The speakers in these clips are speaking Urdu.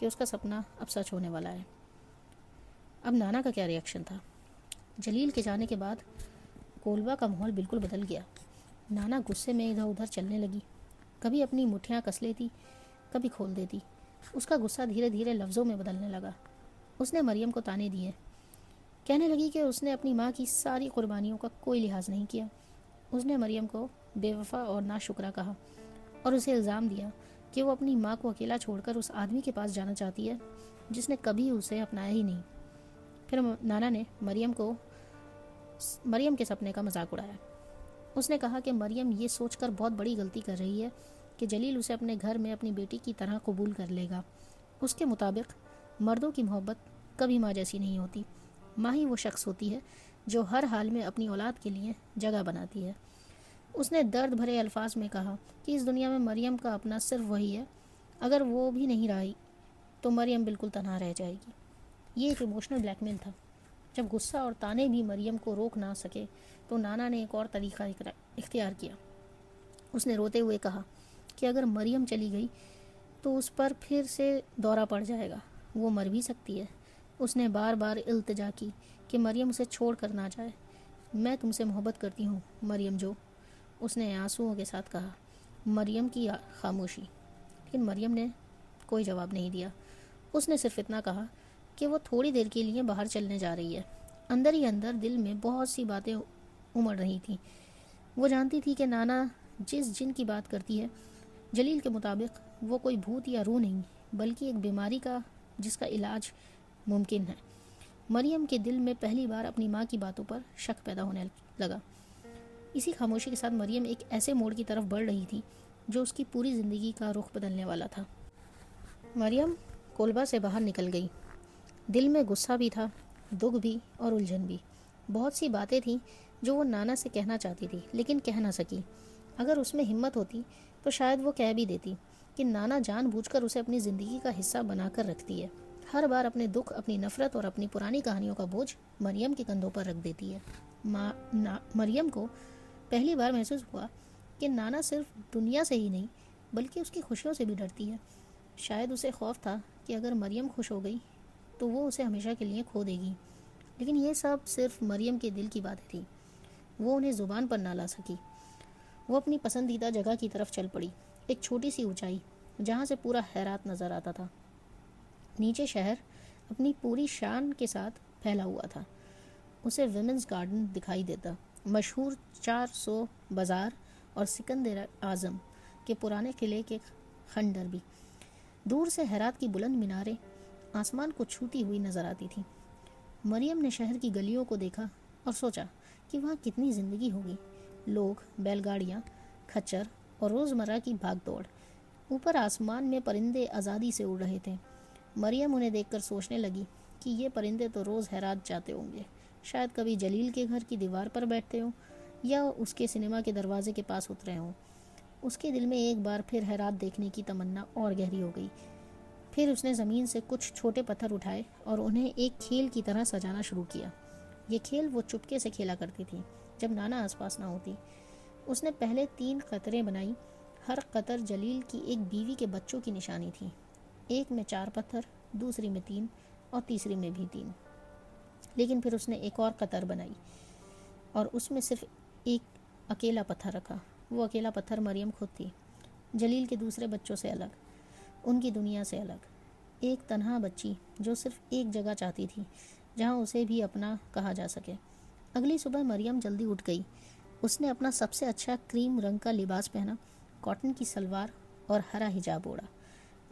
کہ اس کا سپنا اب سچ ہونے والا ہے۔ اب نانا کا کیا ری ایکشن تھا؟ جلیل کے جانے کے بعد کولبا کا ماحول بالکل بدل گیا۔ نانا غصے میں ادھر ادھر چلنے لگی، کبھی اپنی مٹھیاں کس لیتی، کبھی کھول دیتی۔ اس کا غصہ دھیرے دھیرے لفظوں میں بدلنے لگا۔ اس نے مریم کو تانے دیے، کہنے لگی کہ اس نے اپنی ماں کی ساری قربانیوں کا کوئی لحاظ نہیں کیا۔ اس نے مریم کو بے وفا اور ناشکرا کہا اور اسے الزام دیا کہ وہ اپنی ماں کو اکیلا چھوڑ کر اس آدمی کے پاس جانا چاہتی ہے جس نے کبھی اسے اپنایا ہی نہیں۔ پھر نانا نے مریم کے سپنے کا مذاق اڑایا۔ اس نے کہا کہ مریم یہ سوچ کر بہت بڑی غلطی کر رہی ہے کہ جلیل اسے اپنے گھر میں اپنی بیٹی کی طرح قبول کر لے گا۔ اس کے مطابق مردوں کی محبت کبھی ماں جیسی نہیں ہوتی۔ ماں ہی وہ شخص ہوتی ہے جو ہر حال میں اپنی اولاد کے لیے جگہ بناتی ہے۔ اس نے درد بھرے الفاظ میں کہا کہ اس دنیا میں مریم کا اپنا صرف وہی ہے، اگر وہ بھی نہیں رہی تو مریم بالکل تنہا رہ جائے گی۔ یہ ایک ایموشنل بلیک میل تھا۔ جب غصہ اور تانے بھی مریم کو روک نہ سکے تو نانا نے ایک اور طریقہ اختیار کیا۔ اس نے روتے ہوئے کہا کہ اگر مریم چلی گئی تو اس پر پھر سے دورہ پڑ جائے گا، وہ مر بھی سکتی ہے۔ اس نے بار بار التجا کی کہ مریم اسے چھوڑ کر نہ جائے۔ میں تم سے محبت کرتی ہوں مریم جو، اس نے آنسوؤں کے ساتھ کہا۔ مریم کی خاموشی، لیکن مریم نے کوئی جواب نہیں دیا۔ اس نے صرف اتنا کہا کہ وہ تھوڑی دیر کے لیے باہر چلنے جا رہی ہے۔ اندر ہی اندر دل میں بہت سی باتیں امڑ رہی تھیں۔ وہ جانتی تھی کہ نانا جس جن کی بات کرتی ہے، جلیل کے مطابق وہ کوئی بھوت یا روح نہیں بلکہ ایک بیماری کا جس کا علاج ممکن ہے۔ مریم کے دل میں پہلی بار اپنی ماں کی باتوں پر شک پیدا ہونے لگا۔ اسی خاموشی کے ساتھ مریم ایک ایسے موڑ کی طرف بڑھ رہی تھی جو اس کی پوری زندگی کا رخ بدلنے والا تھا۔ مریم کولبا سے باہر نکل گئی۔ دل میں غصہ بھی تھا، دکھ بھی اور الجھن بھی۔ بہت سی باتیں تھیں جو وہ نانا سے کہنا چاہتی تھی لیکن کہہ نہ سکی۔ اگر اس میں ہمت ہوتی تو شاید وہ کہہ بھی دیتی کہ نانا جان بوجھ کر اسے اپنی زندگی کا حصہ بنا کر رکھتی ہے، ہر بار اپنے دکھ، اپنی نفرت اور اپنی پرانی کہانیوں کا بوجھ مریم کے کندھوں پر رکھ دیتی ہے۔ مریم کو پہلی بار محسوس ہوا کہ نانا صرف دنیا سے ہی نہیں بلکہ اس کی خوشیوں سے بھی ڈرتی ہے۔ شاید اسے خوف تھا کہ اگر مریم خوش ہو گئی تو وہ اسے ہمیشہ کے لیے کھو دے گی، لیکن یہ سب صرف مریم کے دل کی باتیں تھیں، وہ انہیں زبان پر نہ لا سکی۔ وہ اپنی پسندیدہ جگہ کی طرف چل پڑی، ایک چھوٹی سی اونچائی جہاں سے پورا ہیرات نظر آتا تھا۔ نیچے شہر اپنی پوری شان کے ساتھ پھیلا ہوا تھا۔ اسے ویمنز گارڈن دکھائی دیتا، مشہور 400 بازار اور سکندر اعظم کے پرانے قلعے کے خنڈر بھی۔ دور سے ہیرات کی بلند میناریں آسمان کو چھوتی ہوئی نظر آتی تھیں۔ مریم نے شہر کی گلیوں کو دیکھا اور سوچا کہ وہاں کتنی زندگی ہوگی، لوگ، بیل گاڑیاں، کھچر اور روزمرہ کی بھاگ دوڑ۔ اوپر آسمان میں پرندے آزادی سے اڑ رہے تھے۔ مریم انہیں دیکھ کر سوچنے لگی کہ یہ پرندے تو روز ہیرات جاتے ہوں گے، شاید کبھی جلیل کے گھر کی دیوار پر بیٹھتے ہوں یا اس کے سنیما کے دروازے کے پاس اترے ہوں۔ اس کے دل میں ایک بار پھر ہیرات دیکھنے کی تمنا اور گہری ہو گئی۔ پھر اس نے زمین سے کچھ چھوٹے پتھر اٹھائے اور انہیں ایک کھیل کی طرح سجانا شروع کیا۔ یہ کھیل وہ چپکے سے کھیلا کرتی تھی جب نانا آس پاس نہ ہوتی۔ اس نے پہلے 3 قطریں بنائی، ہر قطر جلیل کی ایک بیوی کے بچوں کی نشانی تھی۔ ایک میں 4 پتھر، دوسری میں 3 اور تیسری میں بھی 3۔ لیکن پھر اس نے ایک اور قطر بنائی اور اس میں صرف ایک اکیلا پتھر رکھا۔ وہ اکیلا پتھر مریم خود تھی، جلیل کے دوسرے بچوں سے الگ، ان کی دنیا سے الگ، ایک تنہا بچی جو صرف ایک جگہ چاہتی تھی جہاں اسے بھی اپنا کہا جا سکے۔ اگلی صبح مریم جلدی اٹھ گئی۔ اس نے اپنا سب سے اچھا کریم رنگ کا لباس پہنا، کاٹن کی سلوار اور ہرا حجاب اوڑھا۔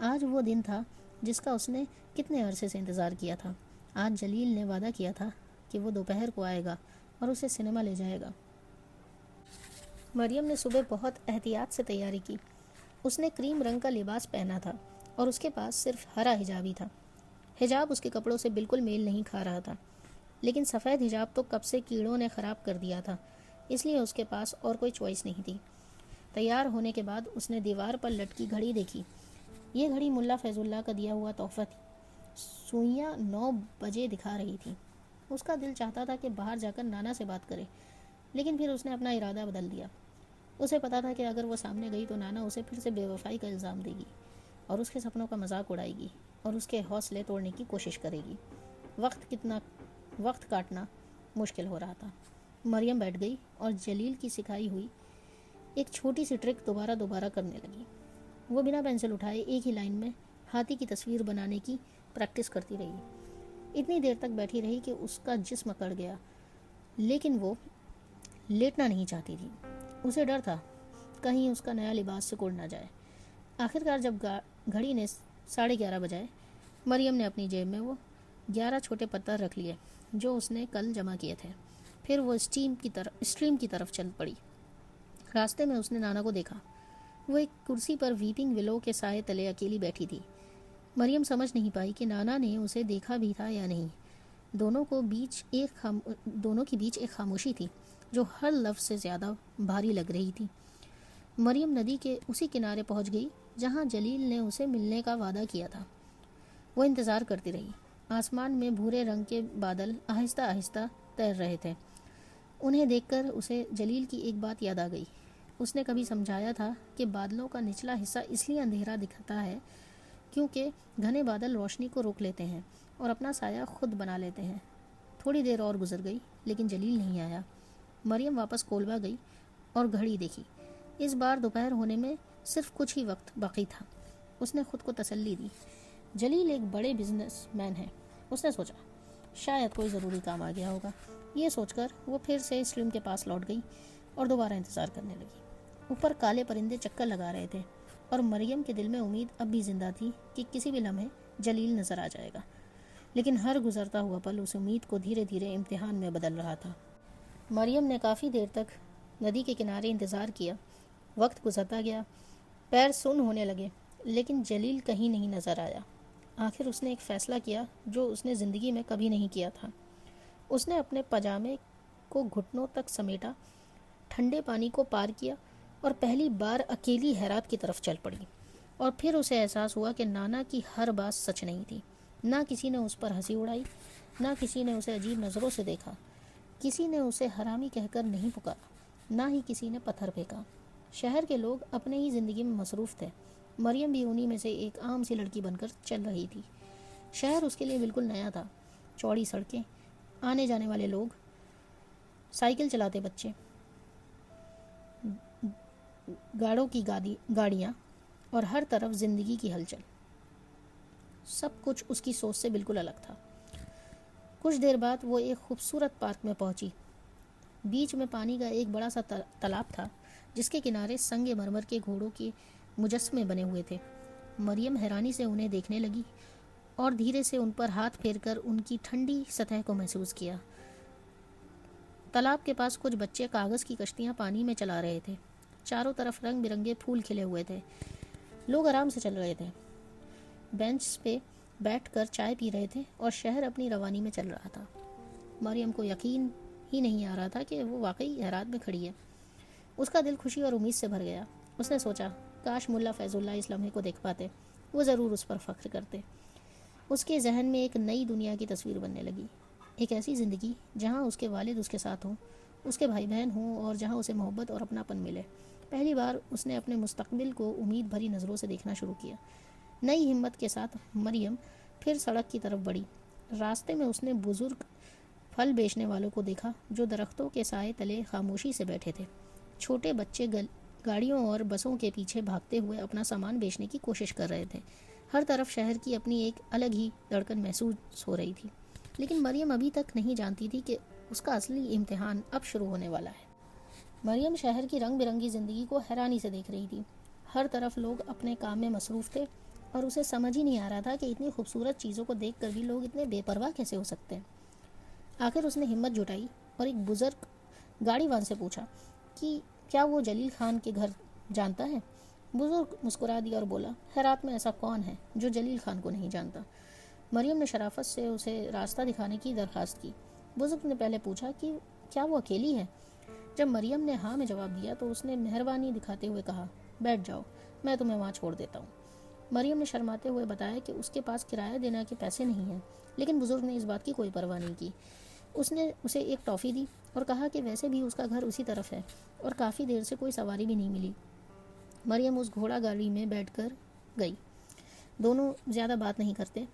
آج وہ دن تھا جس کا اس نے کتنے عرصے سے انتظار کیا تھا۔ آج جلیل نے وعدہ کیا تھا کہ وہ دوپہر کو آئے گا اور اسے سنیما لے جائے گا۔ مریم نے صبح بہت احتیاط سے تیاری کی۔ اس نے کریم رنگ کا لباس پہنا تھا اور اس کے پاس صرف ہرا حجاب ہی تھا۔ حجاب اس کے کپڑوں سے بالکل میل نہیں کھا رہا تھا، لیکن سفید حجاب تو کب سے کیڑوں نے خراب کر دیا تھا، اس لیے اس کے پاس اور کوئی چوائس نہیں تھی۔ تیار ہونے کے بعد اس نے دیوار پر لٹکی گھڑی دیکھی۔ یہ گھڑی ملا فیض اللہ کا دیا ہوا تحفہ تھی۔ سوئیاں 9 بجے دکھا رہی تھی۔ اس کا دل چاہتا تھا کہ باہر جا کر نانا سے بات کرے، لیکن پھر اس نے اپنا ارادہ بدل دیا۔ اسے پتا تھا کہ اگر وہ سامنے گئی تو نانا اسے پھر سے بے وفائی کا الزام دے گی اور اس کے سپنوں کا مذاق اڑائے گی اور اس کے حوصلے توڑنے کی کوشش کرے گی۔ وقت کاٹنا مشکل ہو رہا تھا۔ مریم بیٹھ گئی اور جلیل کی سکھائی ہوئی ایک چھوٹی سی ٹرک دوبارہ کرنے لگی۔ وہ بنا پینسل اٹھائے ایک ہی لائن میں ہاتھی کی تصویر بنانے کی پریکٹس کرتی رہی۔ اتنی دیر تک بیٹھی رہی کہ اس کا جسم اکڑ گیا، لیکن وہ لیٹنا نہیں چاہتی تھی۔ اسے ڈر تھا کہیں اس کا نیا لباس سکڑ نہ جائے۔ آخرکار جب گھڑی نے 11:30 بجائے، مریم نے اپنی جیب میں وہ 11 چھوٹے پتھر رکھ لیے جو اس نے کل جمع کیے تھے۔ پھر وہ اسٹریم کی طرف چل پڑی۔ راستے میں اس نے نانا کو دیکھا۔ وہ ایک کرسی پر ویپنگ ولو کے سائے تلے اکیلی بیٹھی تھی۔ مریم سمجھ نہیں پائی کہ نانا نے اسے دیکھا بھی تھا یا نہیں۔ دونوں کے بیچ ایک خاموشی تھی جو ہر لفظ سے زیادہ بھاری لگ رہی تھی۔ مریم ندی کے اسی کنارے پہنچ گئی جہاں جلیل نے اسے ملنے کا وعدہ کیا تھا۔ وہ انتظار کرتی رہی۔ آسمان میں بھورے رنگ کے بادل آہستہ آہستہ تیر رہے تھے۔ انہیں دیکھ کر اسے جلیل کی ایک بات یاد آ گئی۔ اس نے کبھی سمجھایا تھا کہ بادلوں کا نچلا حصہ اس لیے اندھیرا دکھتا ہے کیونکہ گھنے بادل روشنی کو روک لیتے ہیں اور اپنا سایہ خود بنا لیتے ہیں۔ تھوڑی دیر اور گزر گئی لیکن جلیل نہیں آیا۔ مریم واپس کولبا گئی اور گھڑی دیکھی۔ اس بار دوپہر ہونے میں صرف کچھ ہی وقت باقی تھا۔ اس نے خود کو تسلی دی، جلیل ایک بڑے بزنس مین ہے۔ اس نے سوچا شاید کوئی ضروری کام آ گیا ہوگا۔ یہ سوچ کر وہ پھر سے اسٹریم کے پاس لوٹ گئی اور دوبارہ انتظار کرنے لگی۔ اوپر کالے پرندے چکر لگا رہے تھے اور مریم کے دل میں امید اب بھی زندہ تھی کہ کسی بھی لمحے جلیل نظر آ جائے گا، لیکن ہر گزرتا ہوا پل اس امید کو دھیرے دھیرے امتحان میں بدل رہا تھا۔ مریم نے کافی دیر تک ندی کے کنارے انتظار کیا۔ وقت گزرتا گیا، پیر سن ہونے لگے، لیکن جلیل کہیں نہیں نظر آیا۔ آخر اس نے ایک فیصلہ کیا جو اس نے زندگی میں کبھی نہیں کیا تھا۔ اس نے اپنے پاجامے کو گھٹنوں تک سمیٹا، ٹھنڈے پانی کو پار کیا اور پہلی بار اکیلی ہیرات کی طرف چل پڑی۔ اور پھر اسے احساس ہوا کہ نانا کی ہر بات سچ نہیں تھی۔ نہ کسی نے اس پر ہنسی اڑائی، نہ کسی نے اسے عجیب نظروں سے دیکھا، کسی نے اسے حرامی کہہ کر نہیں پکارا، نہ ہی کسی نے پتھر پھینکا۔ شہر کے لوگ اپنے ہی زندگی میں مصروف تھے۔ مریم بھی انہی میں سے ایک عام سی لڑکی بن کر چل رہی تھی۔ شہر اس کے لیے بالکل نیا تھا۔ چوڑی سڑکیں، آنے جانے والے لوگ، سائیکل چلاتے بچے، گاڑوں کی گاڑیاں اور ہر طرف زندگی کی ہلچل۔ سب کچھ اس کی سوچ سے بالکل الگ تھا۔ کچھ دیر بعد وہ ایک خوبصورت پارک میں پہنچی۔ بیچ میں پانی کا ایک بڑا سا تالاب تھا جس کے کنارے سنگ مرمر کے گھوڑوں کے مجسمے بنے ہوئے تھے۔ مریم حیرانی سے انہیں دیکھنے لگی اور دھیرے سے ان پر ہاتھ پھیر کر ان کی ٹھنڈی سطح کو محسوس کیا۔ تالاب کے پاس کچھ بچے کاغذ کی کشتیاں پانی میں چلا رہے تھے۔ چاروں طرف رنگ برنگے پھول کھلے ہوئے تھے۔ لوگ آرام سے چل رہے تھے، بینچ پہ بیٹھ کر چائے پی رہے تھے اور شہر اپنی روانی میں چل رہا تھا۔ مریم کو یقین ہی نہیں آ رہا تھا کہ وہ واقعی ہرات میں کھڑی ہے۔ اس کا دل خوشی اور امید سے بھر گیا۔ اس نے سوچا کاش ملا فیض اللہ اس لمحے کو دیکھ پاتے، وہ ضرور اس پر فخر کرتے۔ اس کے ذہن میں ایک نئی دنیا کی تصویر بننے لگی، ایک ایسی زندگی جہاں اس کے والد اس کے ساتھ ہوں، اس کے بھائی بہن ہوں اور جہاں اسے محبت اور اپناپن ملے۔ پہلی بار اس نے اپنے مستقبل کو امید بھری نظروں سے دیکھنا شروع کیا۔ نئی ہمت کے ساتھ مریم پھر سڑک کی طرف بڑھی۔ راستے میں اس نے بزرگ پھل بیچنے والوں کو دیکھا جو درختوں کے سائے تلے خاموشی سے بیٹھے تھے۔ چھوٹے بچے گاڑیوں اور بسوں کے پیچھے بھاگتے ہوئے اپنا سامان بیچنے کی کوشش کر رہے تھے۔ ہر طرف شہر کی اپنی ایک الگ ہی دھڑکن محسوس ہو رہی تھی، لیکن مریم ابھی تک نہیں جانتی تھی کہ اس کا اصلی امتحان اب شروع ہونے والا ہے۔ مریم شہر کی رنگ برنگی زندگی کو حیرانی سے دیکھ رہی تھی۔ ہر طرف لوگ اپنے کام میں مصروف تھے اور اسے سمجھ ہی نہیں آ رہا تھا کہ اتنی خوبصورت چیزوں کو دیکھ کر بھی لوگ اتنے بے پرواہ کیسے ہو سکتے ہیں۔ آخر اس نے ہمت جٹائی اور ایک بزرگ گاڑی وان سے پوچھا کہ کیا وہ جلیل خان کے گھر جانتا ہے۔ بزرگ مسکرا دیا اور بولا ہرات میں ایسا کون ہے جو جلیل خان کو نہیں جانتا۔ مریم نے شرافت سے اسے راستہ دکھانے کی درخواست کی۔ بزرگ نے پہلے پوچھا کہ کیا وہ اکیلی ہے۔ جب مریم نے ہاں میں جواب دیا تو اس نے مہربانی دکھاتے ہوئے کہا بیٹھ جاؤ، میں تمہیں وہاں چھوڑ دیتا ہوں۔ مریم نے شرماتے ہوئے بتایا کہ اس کے پاس کرایہ دینے کے پیسے نہیں ہیں، لیکن بزرگ نے اس بات کی کوئی پرواہ نہیں کی۔ اس نے اسے ایک ٹافی دی اور کہا کہ ویسے بھی اس کا گھر اسی طرف ہے اور کافی دیر سے کوئی سواری بھی نہیں ملی۔ مریم اس گھوڑا گاڑی میں بیٹھ کر گئی۔ دونوں زیادہ بات نہیں کرتے،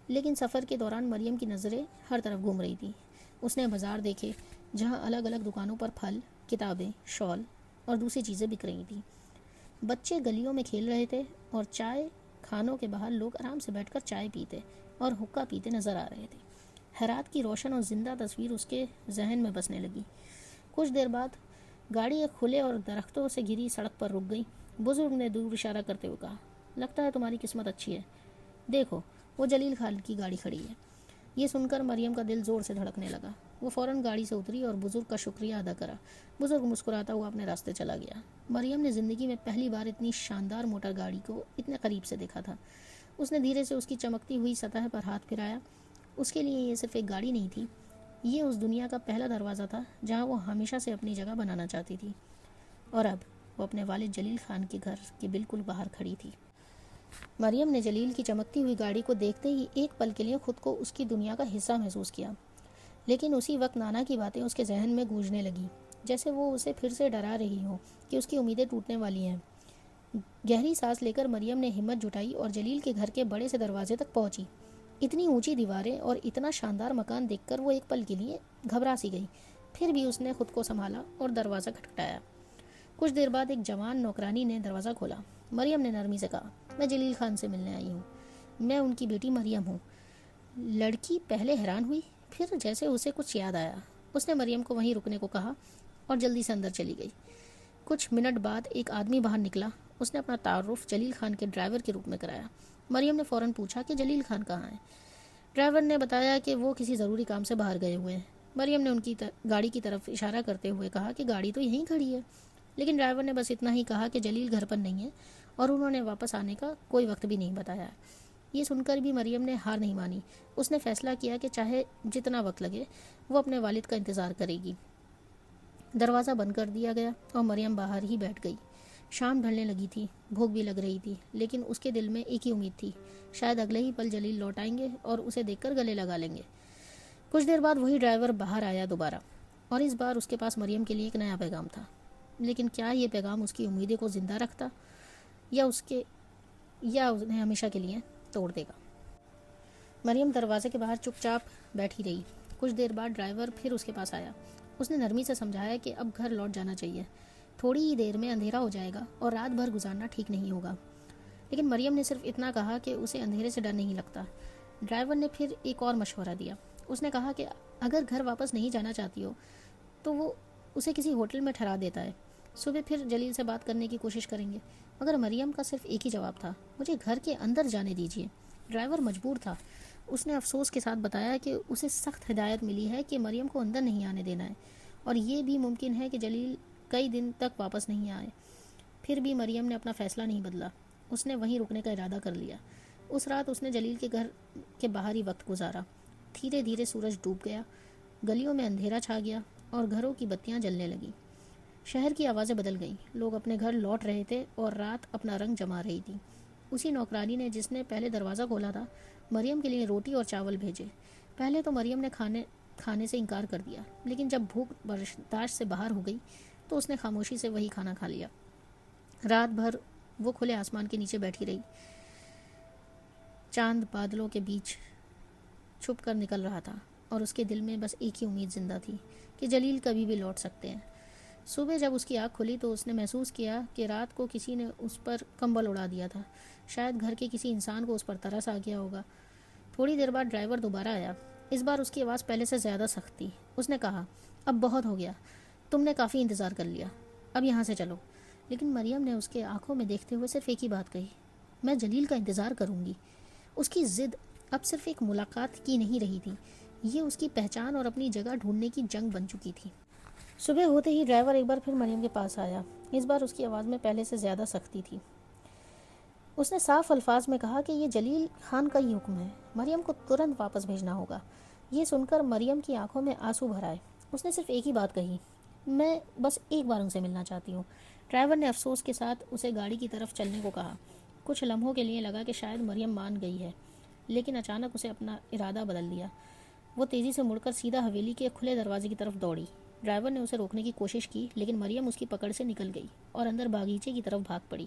لیکن سفر کے دوران مریم کی نظریں ہر طرف گھوم رہی تھیں۔ اس نے بازار دیکھے جہاں الگ الگ دکانوں پر پھل، کتابیں، شال اور دوسری چیزیں بک رہی تھیں۔ بچے گلیوں میں کھیل رہے تھے اور چائے خانوں کے باہر لوگ آرام سے بیٹھ کر چائے پیتے اور حقہ پیتے نظر آ رہے تھے۔ ہرات کی روشن اور زندہ تصویر اس کے ذہن میں بسنے لگی۔ کچھ دیر بعد گاڑی ایک کھلے اور درختوں سے گھری سڑک پر رک گئی۔ بزرگ نے دور اشارہ کرتے ہوئے کہا، لگتا ہے تمہاری قسمت اچھی ہے، دیکھو وہ جلیل خان کی گاڑی کھڑی ہے۔ یہ سن کر مریم کا دل زور سے دھڑکنے لگا۔ وہ فوراً گاڑی سے اتری اور بزرگ کا شکریہ ادا کرا۔ بزرگ مسکراتا ہوا اپنے راستے چلا گیا۔ مریم نے زندگی میں پہلی بار اتنی شاندار موٹر گاڑی کو اتنے قریب سے دیکھا تھا۔ اس نے دھیرے سے اس کی چمکتی ہوئی سطح پر ہاتھ پھرایا۔ اس کے لیے یہ صرف ایک گاڑی نہیں تھی، یہ اس دنیا کا پہلا دروازہ تھا جہاں وہ ہمیشہ سے اپنی جگہ بنانا چاہتی تھی۔ اور اب وہ اپنے والد جلیل خان کے گھر کے بالکل باہر کھڑی تھی۔ مریم نے جلیل کی چمکتی ہوئی گاڑی کو دیکھتے ہی ایک پل کے لیے خود کو اس کی دنیا کا حصہ محسوس کیا، لیکن اسی وقت نانا کی باتیں اس کے ذہن میں گونجنے لگیں، جیسے وہ اسے پھر سے ڈرا رہی ہوں کہ اس کی امیدیں ٹوٹنے والی ہیں۔ گہری سانس لے کر مریم نے ہمت جٹائی اور جلیل کے گھر کے بڑے سے دروازے تک پہنچی۔ اتنی اونچی دیواریں اور اتنا شاندار مکان دیکھ کر وہ ایک پل کے لیے گھبرا سی گئی، پھر بھی اس نے خود کو سنبھالا اور دروازہ کھٹکھٹایا۔ کچھ دیر بعد ایک جوان نوکرانی نے دروازہ کھولا۔ مریم نے نرمی سے کہا، میں جلیل خان سے ملنے آئی ہوں، میں ان کی بیٹی مریم ہوں۔ لڑکی پہلے حیران ہوئی، پھر جیسے اسے کچھ یاد آیا، اس نے مریم کو وہیں رکنے کو کہا اور جلدی سے اندر چلی گئی۔ کچھ منٹ بعد ایک آدمی باہر نکلا۔ اس نے اپنا تعارف جلیل خان کے ڈرائیور کے روپ میں کرایا۔ مریم نے فوراً پوچھا کہ جلیل خان کہاں ہیں؟ ڈرائیور نے بتایا کہ وہ کسی ضروری کام سے باہر گئے ہوئے ہیں۔ مریم نے ان کی گاڑی کی طرف اشارہ کرتے ہوئے کہا کہ گاڑی تو یہیں کھڑی ہے، لیکن ڈرائیور نے بس اتنا ہی کہا کہ جلیل گھر پر نہیں ہے اور انہوں نے واپس آنے کا کوئی وقت بھی نہیں بتایا ہے۔ یہ سن کر بھی مریم نے ہار نہیں مانی۔ اس نے فیصلہ کیا کہ چاہے جتنا وقت لگے وہ اپنے والد کا انتظار کرے گی۔ دروازہ بند کر دیا گیا اور مریم باہر ہی بیٹھ گئی۔ شام ڈھلنے لگی تھی، بھوک بھی لگ رہی تھی، لیکن اس کے دل میں ایک ہی امید تھی، شاید اگلے ہی پل جلیل لوٹ آئیں گے اور اسے دیکھ کر گلے لگا لیں گے۔ کچھ دیر بعد وہی ڈرائیور باہر آیا دوبارہ، اور اس بار اس کے پاس مریم کے لیے ایک نیا پیغام تھا۔ لیکن کیا یہ پیغام اس کی امیدیں کو زندہ رکھتا یا انہیں ہمیشہ کے لیے توڑ دے گا؟ مریم دروازے کے باہر چپ چاپ بیٹھی رہی۔ کچھ دیر بعد ڈرائیور پھر اس کے پاس آیا۔ اس نے نرمی سے سمجھایا کہ اب گھر لوٹ جانا چاہیے، تھوڑی ہی دیر میں اندھیرا ہو جائے گا اور رات بھر گزارنا ٹھیک نہیں ہوگا۔ لیکن مریم نے صرف اتنا کہا کہ اسے اندھیرے سے ڈر نہیں لگتا۔ ڈرائیور نے پھر ایک اور مشورہ دیا۔ اس نے کہا کہ اگر گھر واپس نہیں جانا چاہتی ہو تو وہ اسے کسی ہوٹل میں ٹھہرا دیتا ہے، صبح پھر جلیل سے بات کرنے کی کوشش کریں گے۔ مگر مریم کا صرف ایک ہی جواب تھا، مجھے گھر کے اندر جانے دیجیے۔ ڈرائیور مجبور تھا۔ اس نے افسوس کے ساتھ بتایا کہ اسے سخت ہدایت ملی ہے کہ مریم کو اندر نہیں آنے دینا ہے، اور یہ بھی ممکن ہے کہ جلیل کئی دن تک واپس نہیں آئے۔ پھر بھی مریم نے اپنا فیصلہ نہیں بدلا۔ اس نے وہیں رکنے کا ارادہ کر لیا۔ اس رات اس نے جلیل کے گھر کے باہر ہی وقت گزارا۔ دھیرے دھیرے سورج ڈوب گیا، گلیوں میں اندھیرا چھا گیا اور گھروں کی بتیاں جلنے لگیں۔ شہر کی آوازیں بدل گئیں، لوگ اپنے گھر لوٹ رہے تھے اور رات اپنا رنگ جما رہی تھی۔ اسی نوکرانی نے جس نے پہلے دروازہ کھولا تھا مریم کے لیے روٹی اور چاول بھیجے۔ پہلے تو مریم نے کھانے سے انکار کر دیا، لیکن جب بھوک برداشت سے باہر ہو گئی تو اس نے خاموشی سے وہی کھانا کھا لیا۔ رات بھر وہ کھلے آسمان کے نیچے بیٹھی رہی۔ چاند بادلوں کے بیچ چھپ کر نکل رہا تھا اور اس کے دل میں بس ایک ہی امید زندہ تھی کہ جلیل کبھی بھی لوٹ سکتے ہیں۔ صبح جب اس کی آنکھ کھلی تو اس نے محسوس کیا کہ رات کو کسی نے اس پر کمبل اڑا دیا تھا، شاید گھر کے کسی انسان کو اس پر ترس آ گیا ہوگا۔ تھوڑی دیر بعد ڈرائیور دوبارہ آیا۔ اس بار اس کی آواز پہلے سے زیادہ سخت تھی۔ اس نے کہا، اب بہت ہو گیا، تم نے کافی انتظار کر لیا، اب یہاں سے چلو۔ لیکن مریم نے اس کے آنکھوں میں دیکھتے ہوئے صرف ایک ہی بات کہی، میں جلیل کا انتظار کروں گی۔ اس کی ضد اب صرف ایک ملاقات کی نہیں رہی تھی، یہ اس کی پہچان اور اپنی جگہ ڈھونڈنے کی جنگ بن چکی تھی۔ صبح ہوتے ہی ڈرائیور ایک بار پھر مریم کے پاس آیا۔ اس بار اس کی آواز میں پہلے سے زیادہ سختی تھی۔ اس نے صاف الفاظ میں کہا کہ یہ جلیل خان کا ہی حکم ہے، مریم کو ترنت واپس بھیجنا ہوگا۔ یہ سن کر مریم کی آنکھوں میں آنسو بھر آئے۔ اس نے صرف ایک ہی بات کہی، میں بس ایک بار ان سے ملنا چاہتی ہوں۔ ڈرائیور نے افسوس کے ساتھ اسے گاڑی کی طرف چلنے کو کہا۔ کچھ لمحوں کے لیے لگا کہ شاید مریم مان گئی ہے، لیکن اچانک اسے اپنا ارادہ بدل دیا۔ وہ تیزی سے مڑ کر سیدھا حویلی کے کھلے دروازے کی طرف دوڑی۔ ڈرائیور نے اسے روکنے کی کوشش کی، لیکن مریم اس کی پکڑ سے نکل گئی اور اندر باغیچے کی طرف بھاگ پڑی۔